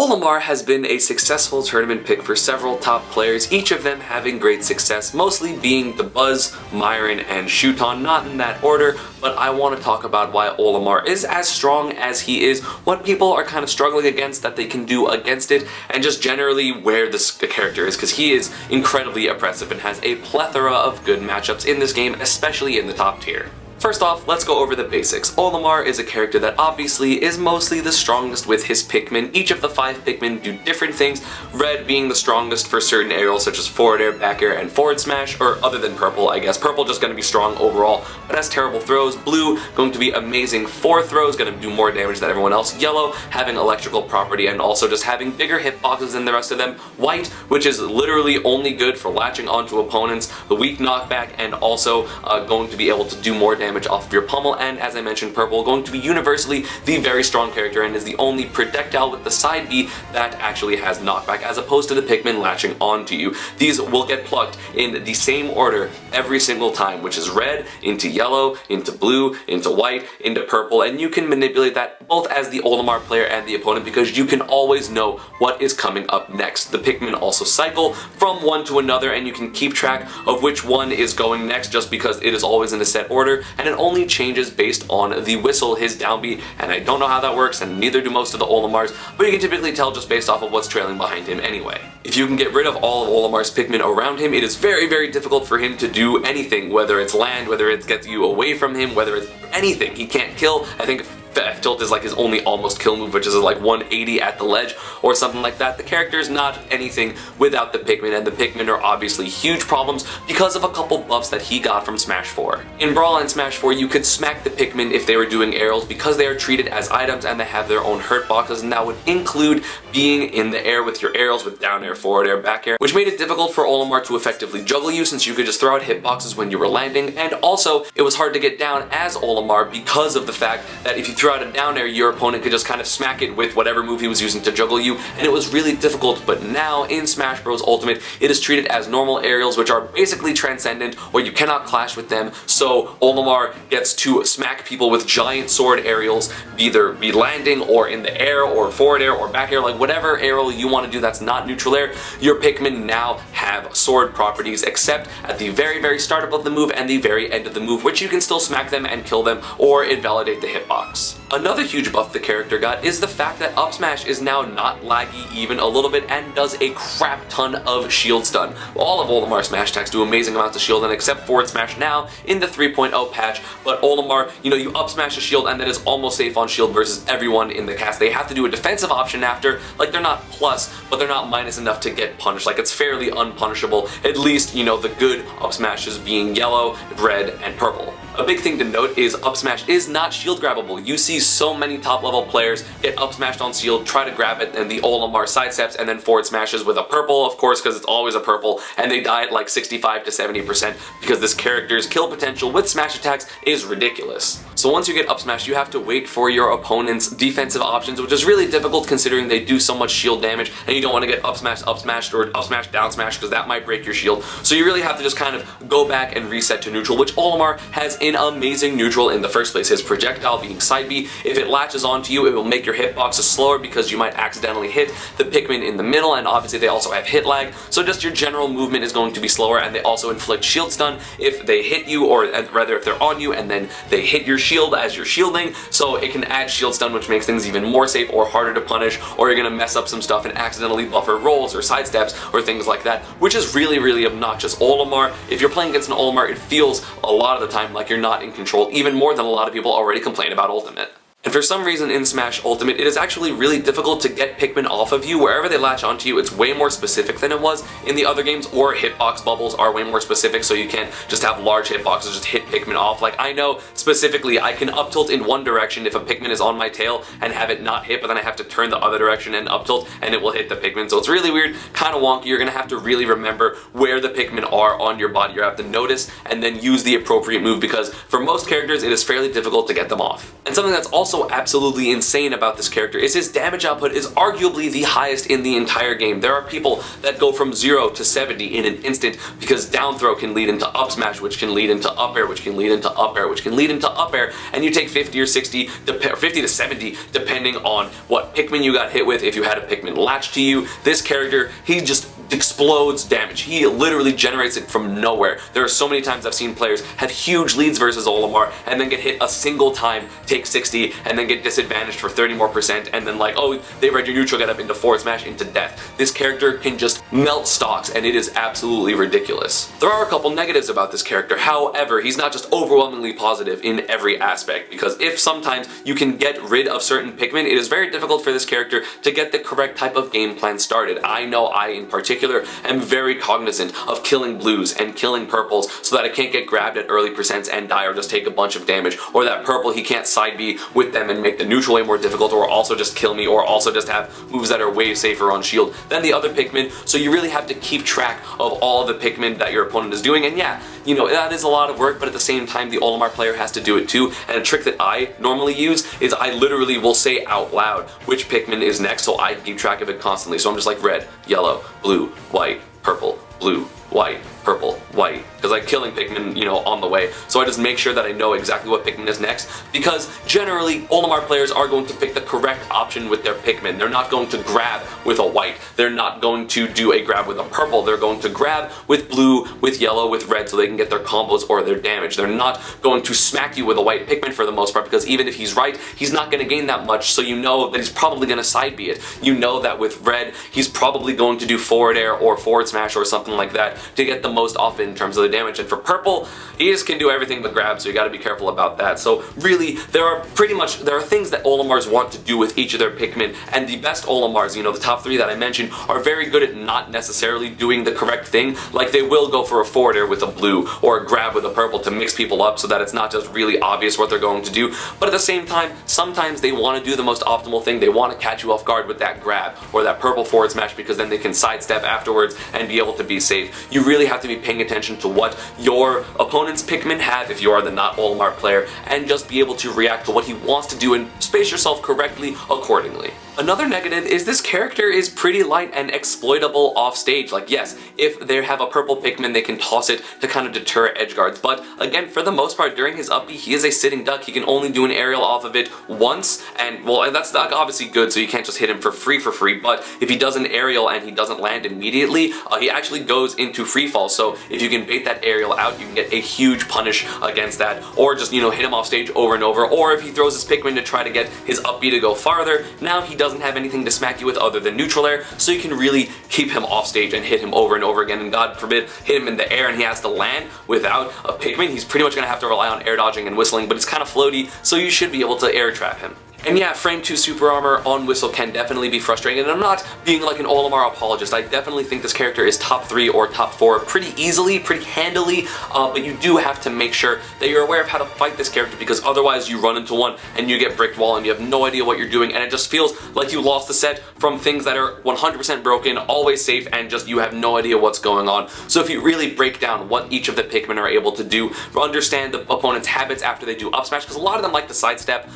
Olimar has been a successful tournament pick for several top players, each of them having great success, mostly being the Buzz, Myron, and Shuton, not in that order, but I want to talk about why Olimar is as strong as he is, what people are kind of struggling against that they can do against it, and just generally where the character is, because he is incredibly oppressive and has a plethora of good matchups in this game, especially in the top tier. First off, let's go over the basics. Olimar is a character that obviously is mostly the strongest with his Pikmin. Each of the 5 Pikmin do different things, red being the strongest for certain aerials such as forward air, back air, and forward smash, or other than purple, I guess. Purple just going to be strong overall, but has terrible throws. Blue going to be amazing for throws, going to do more damage than everyone else. Yellow having electrical property and also just having bigger hitboxes than the rest of them. White, which is literally only good for latching onto opponents, the weak knockback, and also going to be able to do more damage off of your pummel, and as I mentioned, purple going to be universally the very strong character and is the only projectile with the side B that actually has knockback, as opposed to the Pikmin latching onto you. These will get plucked in the same order every single time, which is red into yellow, into blue, into white, into purple, and you can manipulate that both as the Olimar player and the opponent because you can always know what is coming up next. The Pikmin also cycle from one to another, and you can keep track of which one is going next just because it is always in a set order, and it only changes based on the whistle, his downbeat, and I don't know how that works, and neither do most of the Olimars, but you can typically tell just based off of what's trailing behind him anyway. If you can get rid of all of Olimar's Pikmin around him, it is very, very difficult for him to do anything, whether it's land, whether it gets you away from him, whether it's anything. He can't kill. I think F-tilt is like his only almost kill move, which is like 180 at the ledge or something like that. The character is not anything without the Pikmin, and the Pikmin are obviously huge problems because of a couple buffs that he got from Smash 4. In Brawl and Smash 4, you could smack the Pikmin if they were doing aerials because they are treated as items and they have their own hurt boxes, and that would include being in the air with your aerials with down air, forward air, back air, which made it difficult for Olimar to effectively juggle you since you could just throw out hitboxes when you were landing, and also it was hard to get down as Olimar because of the fact that if you threw out a down air, your opponent could just kind of smack it with whatever move he was using to juggle you, and it was really difficult. But now in Smash Bros. Ultimate, it is treated as normal aerials, which are basically transcendent, or you cannot clash with them, so Olimar gets to smack people with giant sword aerials, either be landing or in the air or forward air or back air, like whatever aerial you want to do that's not neutral air. Your Pikmin now have sword properties, except at the very, very start of the move and the very end of the move, which you can still smack them and kill them or invalidate the hitbox. Another huge buff the character got is the fact that up smash is now not laggy even a little bit and does a crap ton of shield stun. All of Olimar's smash attacks do amazing amounts of shield, and except forward smash now in the 3.0 patch, but Olimar, you up smash a shield and that is almost safe on shield versus everyone in the cast. They have to do a defensive option after, like they're not plus, but they're not minus enough to get punished. Like it's fairly unpunishable, at least, the good up smashes being yellow, red, and purple. A big thing to note is up smash is not shield grabbable. You see so many top level players get up smashed on shield, try to grab it, and the Olimar sidesteps and then forward smashes with a purple, of course, because it's always a purple, and they die at like 65 to 70% because this character's kill potential with smash attacks is ridiculous. So once you get up smash, you have to wait for your opponent's defensive options, which is really difficult considering they do so much shield damage, and you don't want to get up smashed, or up smash, down smash, because that might break your shield. So you really have to just kind of go back and reset to neutral, which Olimar has in amazing neutral in the first place. His projectile being side B, if it latches onto you, it will make your hitboxes slower because you might accidentally hit the Pikmin in the middle, and obviously they also have hit lag, so just your general movement is going to be slower, and they also inflict shield stun if they hit you, or rather if they're on you and then they hit your shield as you're shielding, so it can add shield stun, which makes things even more safe or harder to punish, or you're gonna mess up some stuff and accidentally buffer rolls or sidesteps or things like that, which is really, really obnoxious. Olimar, if you're playing against an Olimar, it feels a lot of the time like you're not in control, even more than a lot of people already complain about Ultimate. And for some reason in Smash Ultimate, it is actually really difficult to get Pikmin off of you. Wherever they latch onto you, it's way more specific than it was in the other games, or hitbox bubbles are way more specific, so you can't just have large hitboxes just hit Pikmin off. Like, I know specifically I can up tilt in one direction if a Pikmin is on my tail and have it not hit, but then I have to turn the other direction and up tilt and it will hit the Pikmin. So it's really weird, kind of wonky. You're gonna have to really remember where the Pikmin are on your body. You have to notice and then use the appropriate move, because for most characters it is fairly difficult to get them off. And something that's also also absolutely insane about this character is his damage output is arguably the highest in the entire game. There are people that go from 0 to 70 in an instant because down throw can lead into up smash, which can lead into up air, which can lead into up air, which can lead into up air, and you take 50 or 60, or 50 to 70 depending on what Pikmin you got hit with. If you had a Pikmin latch to you, this character, he just explodes damage. He literally generates it from nowhere. There are so many times I've seen players have huge leads versus Olimar and then get hit a single time, take 60, and then get disadvantaged for 30 more percent, and then like, oh, they read your neutral, get up into forward smash, into death. This character can just melt stocks, and it is absolutely ridiculous. There are a couple negatives about this character. However, he's not just overwhelmingly positive in every aspect, because if sometimes you can get rid of certain Pikmin, it is very difficult for this character to get the correct type of game plan started. I know I, in particular, am very cognizant of killing blues and killing purples so that I can't get grabbed at early percents and die or just take a bunch of damage, or that purple he can't side B with them and make the neutral way more difficult, or also just kill me, or also just have moves that are way safer on shield than the other Pikmin. So you really have to keep track of all the Pikmin that your opponent is doing, and yeah, you know, that is a lot of work, but at the same time the Olimar player has to do it too. And a trick that I normally use is I literally will say out loud which Pikmin is next so I keep track of it constantly. So I'm just like red, yellow, blue, white, purple, blue, white, purple, white, because I'm killing Pikmin, you know, on the way. So I just make sure that I know exactly what Pikmin is next, because generally Olimar players are going to pick the correct option with their Pikmin. They're not going to grab with a white. They're not going to do a grab with a purple. They're going to grab with blue, with yellow, with red, so they can get their combos or their damage. They're not going to smack you with a white Pikmin for the most part, because even if he's right, he's not going to gain that much, so you know that he's probably going to side B it. You know that with red, he's probably going to do forward air or forward smash or something like that to get the most off in terms of the damage. And for purple, he just can do everything but grab, so you gotta be careful about that. So really, there are things that Olimars want to do with each of their Pikmin, and the best Olimars, you know, the top 3 that I mentioned, are very good at not necessarily doing the correct thing. Like, they will go for a forward air with a blue or a grab with a purple to mix people up so that it's not just really obvious what they're going to do, but at the same time, sometimes they want to do the most optimal thing. They want to catch you off guard with that grab or that purple forward smash, because then they can sidestep afterwards and be able to be safe. You really have to be paying attention to what your opponent's Pikmin have if you are the not Olimar player, and just be able to react to what he wants to do and space yourself correctly accordingly. Another negative is this character is pretty light and exploitable off stage. Like, yes, if they have a purple Pikmin, they can toss it to kind of deter edge guards, but again, for the most part, during his up B, he is a sitting duck. He can only do an aerial off of it once, and well, and that's not obviously good, so you can't just hit him for free, but if he does an aerial and he doesn't land immediately, he actually goes into free fall. So if you can bait that aerial out, you can get a huge punish against that, or just, you know, hit him off stage over and over. Or if he throws his Pikmin to try to get his up B to go farther, now he doesn't have anything to smack you with other than neutral air, so you can really keep him off stage and hit him over and over again, and God forbid, hit him in the air and he has to land without a Pikmin. He's pretty much going to have to rely on air dodging and whistling, but it's kind of floaty, so you should be able to air trap him. And yeah, frame 2 super armor on whistle can definitely be frustrating, and I'm not being like an Olimar apologist. I definitely think this character is top 3 or top 4 pretty easily, pretty handily, but you do have to make sure that you're aware of how to fight this character, because otherwise you run into one and you get bricked wall and you have no idea what you're doing, and it just feels like you lost the set from things that are 100% broken, always safe, and just you have no idea what's going on. So if you really break down what each of the Pikmin are able to do, understand the opponent's habits after they do up smash, because a lot of them like to sidestep.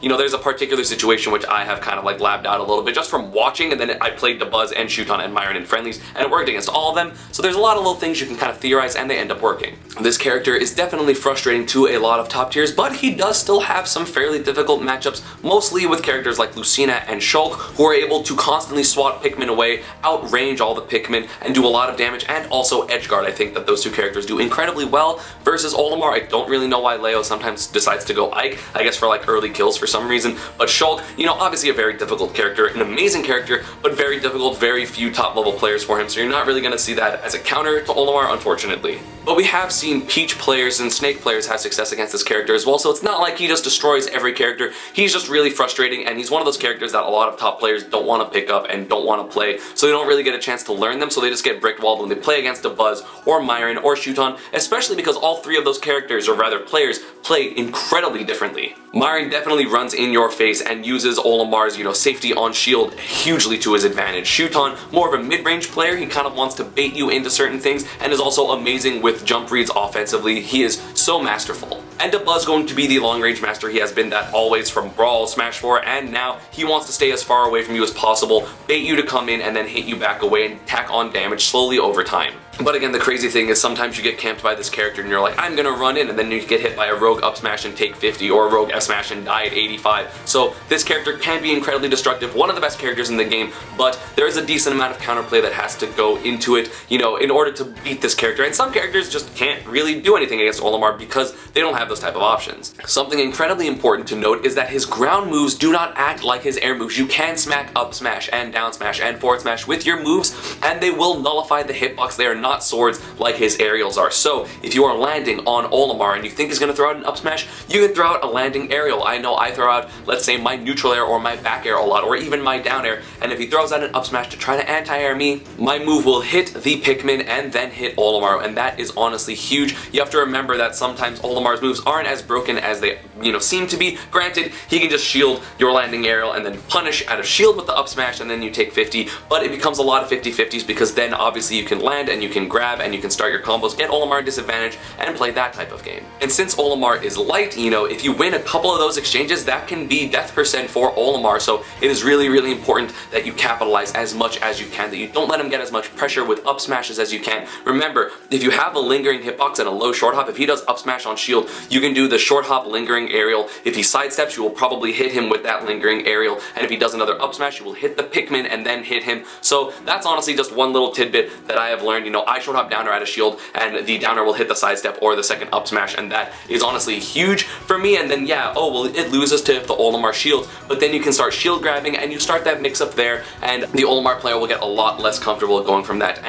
You know, there's a particular situation which I have kind of like labbed out a little bit just from watching, and then I played the Buzz and Shuton and Myron in friendlies, and it worked against all of them. So there's a lot of little things you can kind of theorize, and they end up working. This character is definitely frustrating to a lot of top tiers, but he does still have some fairly difficult matchups, mostly with characters like Lucina and Shulk, who are able to constantly swat Pikmin away, outrange all the Pikmin, and do a lot of damage, and also edgeguard. I think that those two characters do incredibly well versus Olimar. I don't really know why Leo sometimes decides to go Ike, I guess for like early kills for some reason, but Shulk, you know, obviously a very difficult character, an amazing character, but very difficult, very few top level players for him, so you're not really going to see that as a counter to Olimar, unfortunately. But we have seen Peach players and Snake players have success against this character as well, so it's not like he just destroys every character. He's just really frustrating, and he's one of those characters that a lot of top players don't want to pick up and don't want to play, so they don't really get a chance to learn them, so they just get brick walled when they play against a Buzz or Myron or Shuton, especially because all 3 of those characters, or rather players, play incredibly differently. Myron definitely runs into in your face and uses Olimar's, safety on shield hugely to his advantage. Shuton, more of a mid-range player, he kind of wants to bait you into certain things and is also amazing with jump reads offensively. He is so masterful. And Buzz going to be the long-range master. He has been that always from Brawl, Smash 4, and now he wants to stay as far away from you as possible, bait you to come in, and then hit you back away and tack on damage slowly over time. But again, the crazy thing is sometimes you get camped by this character and you're like, I'm gonna run in, and then you get hit by a rogue up smash and take 50, or a rogue F smash and die at 85. So this character can be incredibly destructive, one of the best characters in the game, but there is a decent amount of counterplay that has to go into it, in order to beat this character. And some characters just can't really do anything against Olimar because they don't have those type of options. Something incredibly important to note is that his ground moves do not act like his air moves. You can smack up smash and down smash and forward smash with your moves, and they will nullify the hitbox. They are not swords like his aerials are. So if you are landing on Olimar and you think he's going to throw out an up smash, you can throw out a landing aerial. I know I throw out, let's say, my neutral air or my back air a lot, or even my down air, and if he throws out an up smash to try to anti-air me, my move will hit the Pikmin and then hit Olimar, and that is honestly huge. You have to remember that sometimes Olimar's moves aren't as broken as they seem to be. Granted, he can just shield your landing aerial and then punish out of shield with the up smash, and then you take 50, but it becomes a lot of 50-50s because then obviously you can land and you can grab and you can start your combos, get Olimar disadvantage, and play that type of game. And since Olimar is light, if you win a couple of those exchanges, that can be death percent for Olimar, so it is really, really important that you capitalize as much as you can, that you don't let him get as much pressure with up smashes as you can. Remember, if you have a lingering hitbox and a low short hop, if he does up smash on shield, you can do the short hop lingering aerial. If he sidesteps, you will probably hit him with that lingering aerial, and if he does another up smash, you will hit the Pikmin and then hit him. So that's honestly just one little tidbit that I have learned. I short hop downer out of shield, and the downer will hit the sidestep or the second up smash, and that is honestly huge for me. And then it loses to the Olimar shield, but then you can start shield grabbing and you start that mix up there, and the Olimar player will get a lot less comfortable going from that.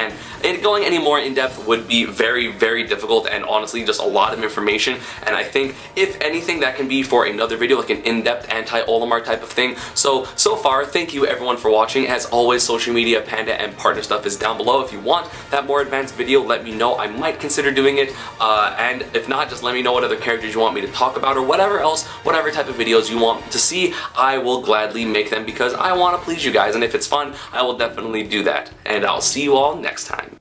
And going any more in depth would be very, very difficult, and honestly just a lot of information. And I think if anything, that can be for another video, like an in-depth anti-Olimar type of thing. So far, thank you everyone for watching. As always, social media, Panda, and partner stuff is down below. If you want that more advanced video, let me know. I might consider doing it, and if not, just let me know what other characters you want me to talk about, or whatever else, whatever type of videos you want to see. I will gladly make them because I want to please you guys, and if it's fun, I will definitely do that. And I'll see you all next time.